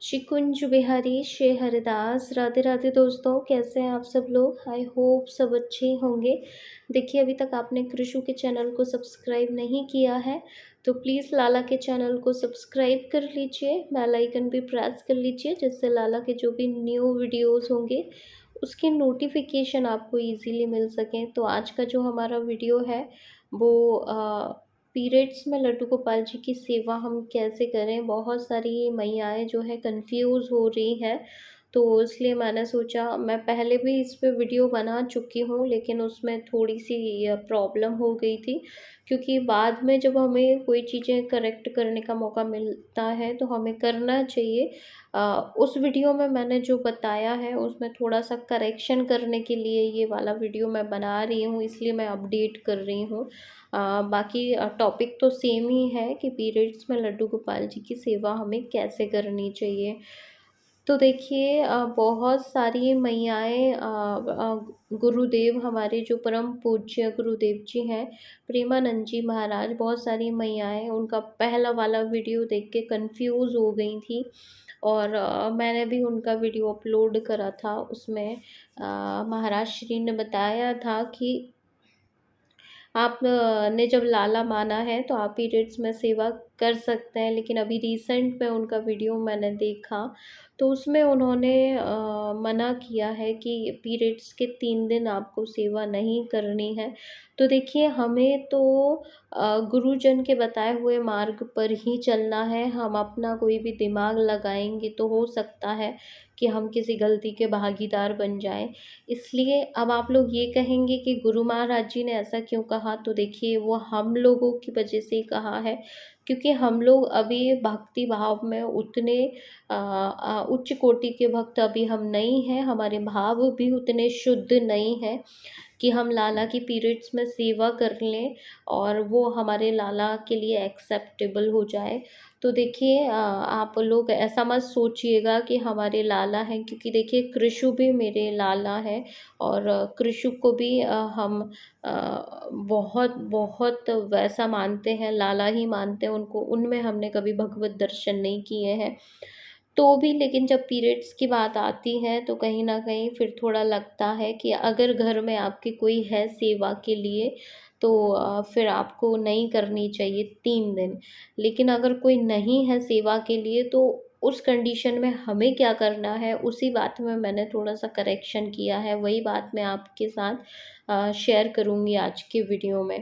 चिकुंज बिहारी श्री हरिदास। राधे राधे दोस्तों, कैसे हैं आप सब लोग। आई होप सब अच्छे होंगे। देखिए, अभी तक आपने कृषु के चैनल को सब्सक्राइब नहीं किया है तो प्लीज़ लाला के चैनल को सब्सक्राइब कर लीजिए, बेल आइकन भी प्रेस कर लीजिए, जिससे लाला के जो भी न्यू वीडियोस होंगे उसके नोटिफिकेशन आपको इजीली मिल सकें। तो आज का जो हमारा वीडियो है वो पीरियड्स में लड्डू गोपाल जी की सेवा हम कैसे करें। बहुत सारी मैयाएँ जो है कंफ्यूज हो रही हैं, तो इसलिए मैंने सोचा, मैं पहले भी इस पे वीडियो बना चुकी हूँ लेकिन उसमें थोड़ी सी प्रॉब्लम हो गई थी, क्योंकि बाद में जब हमें कोई चीज़ें करेक्ट करने का मौका मिलता है तो हमें करना चाहिए। उस वीडियो में मैंने जो बताया है उसमें थोड़ा सा करेक्शन करने के लिए ये वाला वीडियो मैं बना रही हूँ, इसलिए मैं अपडेट कर रही हूँ। बाकी टॉपिक तो सेम ही है कि पीरियड्स में लड्डू गोपाल जी की सेवा हमें कैसे करनी चाहिए। तो देखिए, बहुत सारी मैयाएँ, गुरुदेव हमारे जो परम पूज्य गुरुदेव जी हैं, प्रेमानंद जी महाराज, बहुत सारी मैयाएँ उनका पहला वाला वीडियो देख के कन्फ्यूज़ हो गई थी। और मैंने भी उनका वीडियो अपलोड करा था। उसमें महाराज श्री ने बताया था कि आप ने जब लाला माना है तो आप पीरियड्स में सेवा कर सकते हैं। लेकिन अभी रिसेंट में उनका वीडियो मैंने देखा तो उसमें उन्होंने मना किया है कि पीरियड्स के 3 दिन आपको सेवा नहीं करनी है। तो देखिए, हमें तो गुरुजन के बताए हुए मार्ग पर ही चलना है। हम अपना कोई भी दिमाग लगाएंगे तो हो सकता है कि हम किसी गलती के भागीदार बन जाएं। इसलिए अब आप लोग ये कहेंगे कि गुरु महाराज जी ने ऐसा क्यों कहा, तो देखिए, वो हम लोगों की वजह से ही कहा है, क्योंकि हम लोग अभी भक्ति भाव में उतने उच्च कोटि के भक्त अभी हम नहीं हैं। हमारे भाव भी उतने शुद्ध नहीं हैं कि हम लाला की पीरियड्स में सेवा कर लें और वो हमारे लाला के लिए एक्सेप्टेबल हो जाए। तो देखिए, आप लोग ऐसा मत सोचिएगा कि हमारे लाला हैं, क्योंकि देखिए, कृषु भी मेरे लाला है। और कृषु को भी हम बहुत बहुत वैसा मानते हैं, लाला ही मानते हैं उनको। उनमें हमने कभी भगवत दर्शन नहीं किए हैं तो भी, लेकिन जब पीरियड्स की बात आती है तो कहीं न कहीं फिर थोड़ा लगता है कि अगर घर में आपके कोई है सेवा के लिए तो फिर आपको नहीं करनी चाहिए 3 दिन। लेकिन अगर कोई नहीं है सेवा के लिए तो उस कंडीशन में हमें क्या करना है, उसी बात में मैंने थोड़ा-सा करेक्शन किया है। वही बात मैं आपके साथ शेयर करूँगी आज के वीडियो में।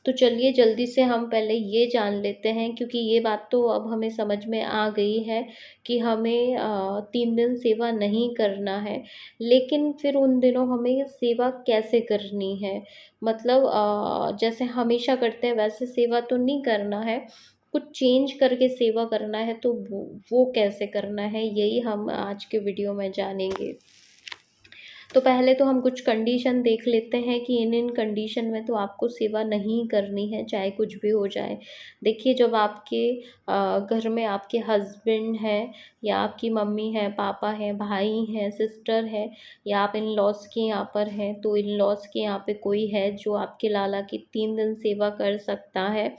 तो चलिए, जल्दी से हम पहले ये जान लेते हैं, क्योंकि ये बात तो अब हमें समझ में आ गई है कि हमें 3 दिन सेवा नहीं करना है। लेकिन फिर उन दिनों हमें सेवा कैसे करनी है? मतलब जैसे हमेशा करते हैं वैसे सेवा तो नहीं करना है, कुछ चेंज करके सेवा करना है। तो वो कैसे करना है, यही हम आज के वीडियो में जानेंगे। तो पहले तो हम कुछ कंडीशन देख लेते हैं कि इन कंडीशन में तो आपको सेवा नहीं करनी है, चाहे कुछ भी हो जाए। देखिए, जब आपके घर में आपके हस्बैंड हैं या आपकी मम्मी है, पापा हैं, भाई हैं, सिस्टर है, या आप इन लॉज के यहाँ पर हैं, तो इन लॉज के यहाँ पे कोई है जो आपके लाला की 3 दिन सेवा कर सकता है।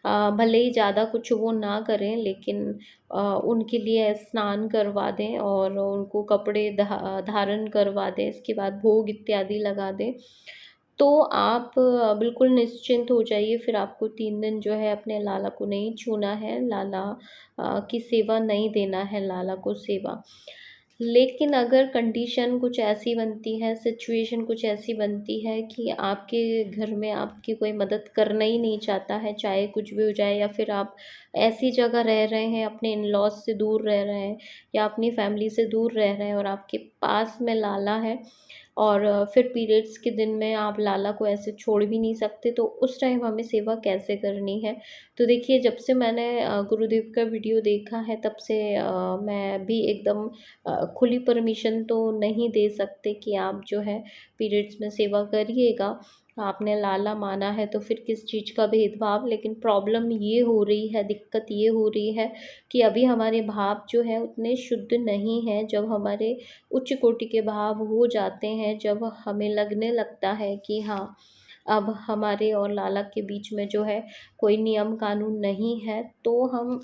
भले ही ज़्यादा कुछ वो ना करें, लेकिन उनके लिए स्नान करवा दें और उनको कपड़े धारण करवा दें, इसके बाद भोग इत्यादि लगा दें। तो आप बिल्कुल निश्चिंत हो जाइए। फिर आपको 3 दिन जो है अपने लाला को नहीं छूना है, लाला की सेवा नहीं देना है लाला को सेवा। लेकिन अगर कंडीशन कुछ ऐसी बनती है, सिचुएशन कुछ ऐसी बनती है कि आपके घर में आपकी कोई मदद करना ही नहीं चाहता है, चाहे कुछ भी हो जाए, या फिर आप ऐसी जगह रह रहे हैं, अपने इन-लॉज़ से दूर रह रहे हैं या अपनी फैमिली से दूर रह रहे हैं और आपके पास में लाला है, और फिर पीरियड्स के दिन में आप लाला को ऐसे छोड़ भी नहीं सकते, तो उस टाइम हमें सेवा कैसे करनी है? तो देखिए, जब से मैंने गुरुदेव का वीडियो देखा है तब से मैं भी एकदम खुली परमिशन तो नहीं दे सकते कि आप जो है पीरियड्स में सेवा करिएगा। आपने लाला माना है तो फिर किस चीज़ का भेदभाव। लेकिन प्रॉब्लम ये हो रही है, दिक्कत ये हो रही है कि अभी हमारे भाव जो है उतने शुद्ध नहीं हैं। जब हमारे उच्च कोटि के भाव हो जाते हैं, जब हमें लगने लगता है कि हाँ, अब हमारे और लाला के बीच में जो है कोई नियम कानून नहीं है, तो हम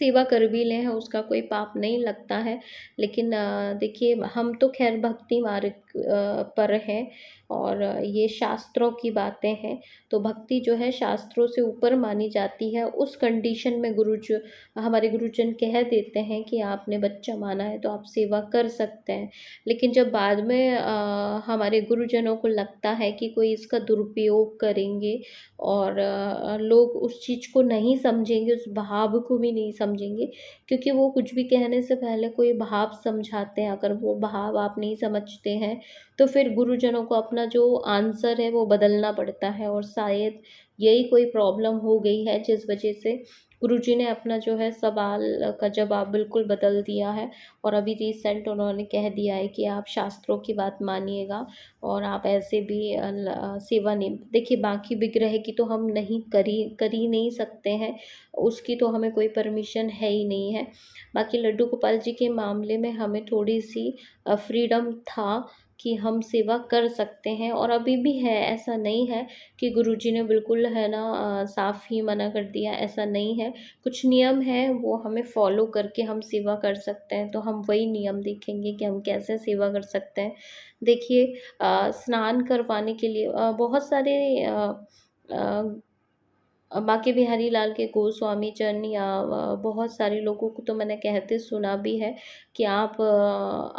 सेवा कर भी लें उसका कोई पाप नहीं लगता है। लेकिन देखिए हम तो खैर भक्ति मार्ग पर हैं और ये शास्त्रों की बातें हैं। तो भक्ति जो है शास्त्रों से ऊपर मानी जाती है। उस कंडीशन में हमारे गुरुजन कह देते हैं कि आपने बच्चा माना है तो आप सेवा कर सकते हैं। लेकिन जब बाद में हमारे गुरुजनों को लगता है कि कोई इसका दुरुपयोग करेंगे और लोग उस चीज़ को नहीं समझेंगे, उस भाव को भी नहीं समझेंगे, क्योंकि वो कुछ भी कहने से पहले कोई भाव समझाते हैं। अगर वो भाव आप नहीं समझते हैं तो फिर गुरुजनों को अपना जो आंसर है वो बदलना पड़ता है, और शायद यही कोई प्रॉब्लम हो गई है जिस वजह से गुरुजी ने अपना जो है सवाल का जवाब बिल्कुल बदल दिया है। और अभी रिसेंट उन्होंने कह दिया है कि आप शास्त्रों की बात मानिएगा और आप ऐसे भी सेवा नहीं। देखिए बाकी विग्रह की तो हम नहीं कर ही नहीं सकते हैं, उसकी तो हमें कोई परमिशन है ही नहीं है। बाकी लड्डू गोपाल जी के मामले में हमें थोड़ी सी फ्रीडम था कि हम सेवा कर सकते हैं, और अभी भी है। ऐसा नहीं है कि गुरुजी ने बिल्कुल है ना साफ ही मना कर दिया, ऐसा नहीं है। कुछ नियम है वो हमें फॉलो करके हम सेवा कर सकते हैं, तो हम वही नियम देखेंगे कि हम कैसे सेवा कर सकते हैं। देखिए स्नान करवाने के लिए बहुत सारे बांके बिहारी लाल के गोस्वामी चरण या बहुत सारे लोगों को तो मैंने कहते सुना भी है कि आप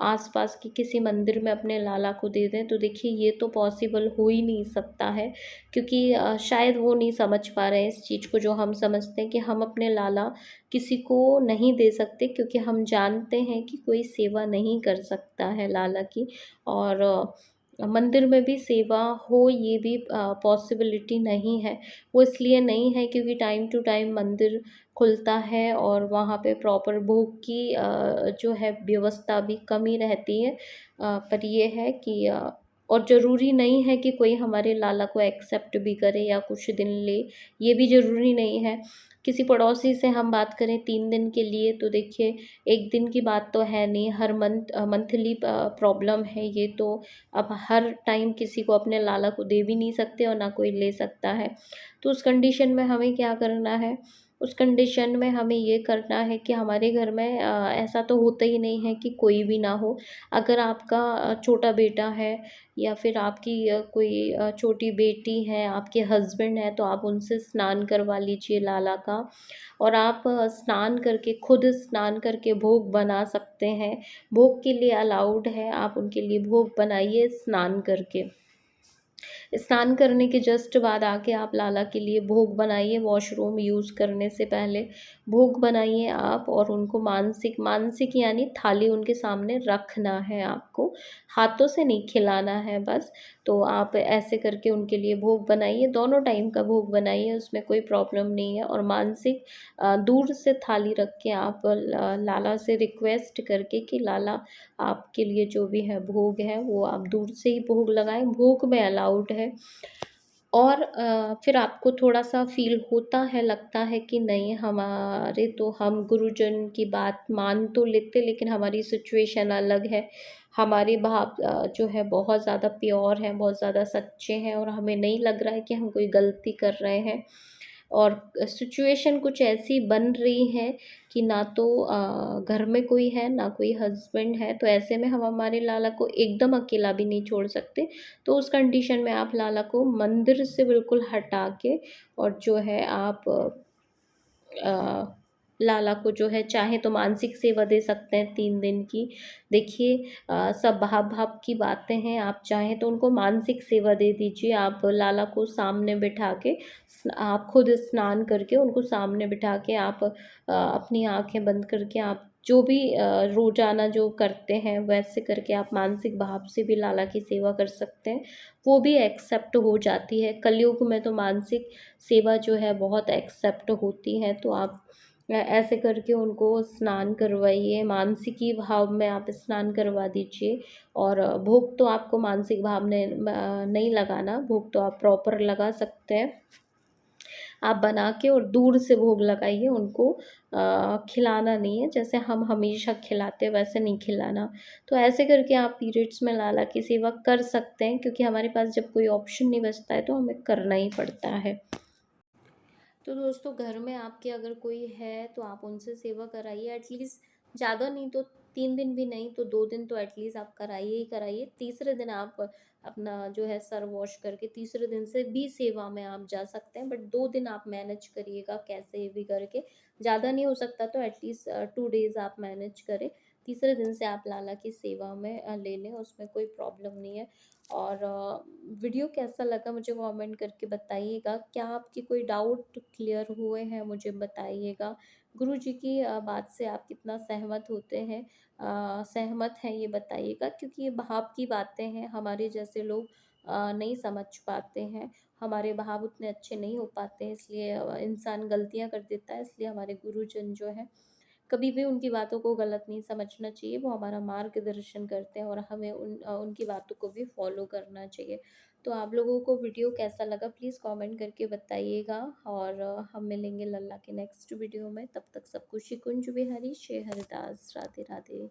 आसपास के किसी मंदिर में अपने लाला को दे दें। तो देखिए ये तो पॉसिबल हो ही नहीं सकता है, क्योंकि शायद वो नहीं समझ पा रहे हैं इस चीज़ को जो हम समझते हैं कि हम अपने लाला किसी को नहीं दे सकते, क्योंकि हम जानते हैं कि कोई सेवा नहीं कर सकता है लाला की। और मंदिर में भी सेवा हो ये भी पॉसिबिलिटी नहीं है। वो इसलिए नहीं है क्योंकि टाइम टू टाइम मंदिर खुलता है और वहाँ पे प्रॉपर भोग की जो है व्यवस्था भी कम ही रहती है। पर ये है कि और ज़रूरी नहीं है कि कोई हमारे लाला को एक्सेप्ट भी करे या कुछ दिन ले, ये भी ज़रूरी नहीं है। किसी पड़ोसी से हम बात करें 3 दिन के लिए, तो देखिए 1 दिन की बात तो है नहीं, हर मंथली प्रॉब्लम है ये तो। अब हर टाइम किसी को अपने लाला को दे भी नहीं सकते और ना कोई ले सकता है। तो उस कंडीशन में हमें क्या करना है, उस कंडीशन में हमें ये करना है कि हमारे घर में ऐसा तो होता ही नहीं है कि कोई भी ना हो। अगर आपका छोटा बेटा है या फिर आपकी कोई छोटी बेटी है, आपके हस्बैंड हैं, तो आप उनसे स्नान करवा लीजिए लाला का। और आप स्नान करके, खुद स्नान करके भोग बना सकते हैं। भोग के लिए अलाउड है, आप उनके लिए भोग बनाइए स्नान करके। स्नान करने के जस्ट बाद आके आप लाला के लिए भोग बनाइए, वॉशरूम यूज़ करने से पहले भोग बनाइए आप, और उनको मानसिक मानसिक यानी थाली उनके सामने रखना है आपको, हाथों से नहीं खिलाना है बस। तो आप ऐसे करके उनके लिए भोग बनाइए, दोनों टाइम का भोग बनाइए, उसमें कोई प्रॉब्लम नहीं है। और मानसिक दूर से थाली रख के आप लाला से रिक्वेस्ट करके कि लाला आपके लिए जो भी है भोग है वो आप दूर से ही भोग लगाएं, भोग में अलाउड है। और फिर आपको थोड़ा-सा फ़ील होता है, लगता है कि नहीं हमारे तो हम गुरुजन की बात मान तो लेते, लेकिन हमारी सिचुएशन अलग है। हमारे भाव जो है बहुत ज़्यादा प्योर हैं, बहुत ज़्यादा सच्चे हैं, और हमें नहीं लग रहा है कि हम कोई गलती कर रहे हैं। और सिचुएशन कुछ ऐसी बन रही है कि ना तो घर में कोई है, ना कोई हस्बैंड है, तो ऐसे में हम हमारे लाला को एकदम अकेला भी नहीं छोड़ सकते। तो उस कंडीशन में आप लाला को मंदिर से बिल्कुल हटा के, और जो है आप अ, लाला को जो है चाहे तो मानसिक सेवा दे सकते हैं 3 दिन की। देखिए सब भाव-भाव की बातें हैं, आप चाहें तो उनको मानसिक सेवा दे दीजिए। आप लाला को सामने बिठा के आप खुद स्नान करके उनको सामने बिठा के आप अपनी आँखें बंद करके आप जो भी रोज़ाना जो करते हैं वैसे करके आप मानसिक भाव से भी लाला की सेवा कर सकते हैं। वो भी एक्सेप्ट हो जाती है। कलयुग में तो मानसिक सेवा जो है बहुत एक्सेप्ट होती है, तो आप ऐसे करके उनको स्नान करवाइए, मानसिकी भाव में आप स्नान करवा दीजिए। और भोग तो आपको मानसिक भाव में नहीं लगाना, भोग तो आप प्रॉपर लगा सकते हैं। आप बना के और दूर से भोग लगाइए, उनको खिलाना नहीं है, जैसे हम हमेशा खिलाते हैं वैसे नहीं खिलाना। तो ऐसे करके आप पीरियड्स में लाला की सेवा कर सकते हैं, क्योंकि हमारे पास जब कोई ऑप्शन नहीं बचता है तो हमें करना ही पड़ता है। तो दोस्तों घर में आपके अगर कोई है तो आप उनसे सेवा कराइए एटलीस्ट, ज़्यादा नहीं तो 3 दिन भी नहीं तो 2 दिन तो एटलीस्ट आप कराइए ही कराइए। तीसरे दिन आप अपना जो है सर वॉश करके तीसरे दिन से भी सेवा में आप जा सकते हैं, बट 2 दिन आप मैनेज करिएगा कैसे भी करके। ज़्यादा नहीं हो सकता तो एटलीस्ट 2 डेज़ आप मैनेज करें। तीसरे दिन से आप लाला की सेवा में ले लें, उसमें कोई प्रॉब्लम नहीं है। और वीडियो कैसा लगा मुझे कमेंट करके बताइएगा। क्या आपकी कोई डाउट क्लियर हुए हैं मुझे बताइएगा। गुरु जी की बात से आप कितना सहमत होते हैं, सहमत हैं ये बताइएगा, क्योंकि ये भाव की बातें हैं, हमारे जैसे लोग नहीं समझ पाते हैं। हमारे भाव उतने अच्छे नहीं हो पाते हैं, इसलिए इंसान गलतियाँ कर देता है। इसलिए हमारे गुरुजन जो हैं, कभी भी उनकी बातों को गलत नहीं समझना चाहिए। वो हमारा मार्गदर्शन करते हैं और हमें उनकी बातों को भी फॉलो करना चाहिए। तो आप लोगों को वीडियो कैसा लगा प्लीज़ कमेंट करके बताइएगा। और हम मिलेंगे लल्ला के नेक्स्ट वीडियो में। तब तक सबको शिकुंज बिहारी, श्री हरिदास, राधे राधे।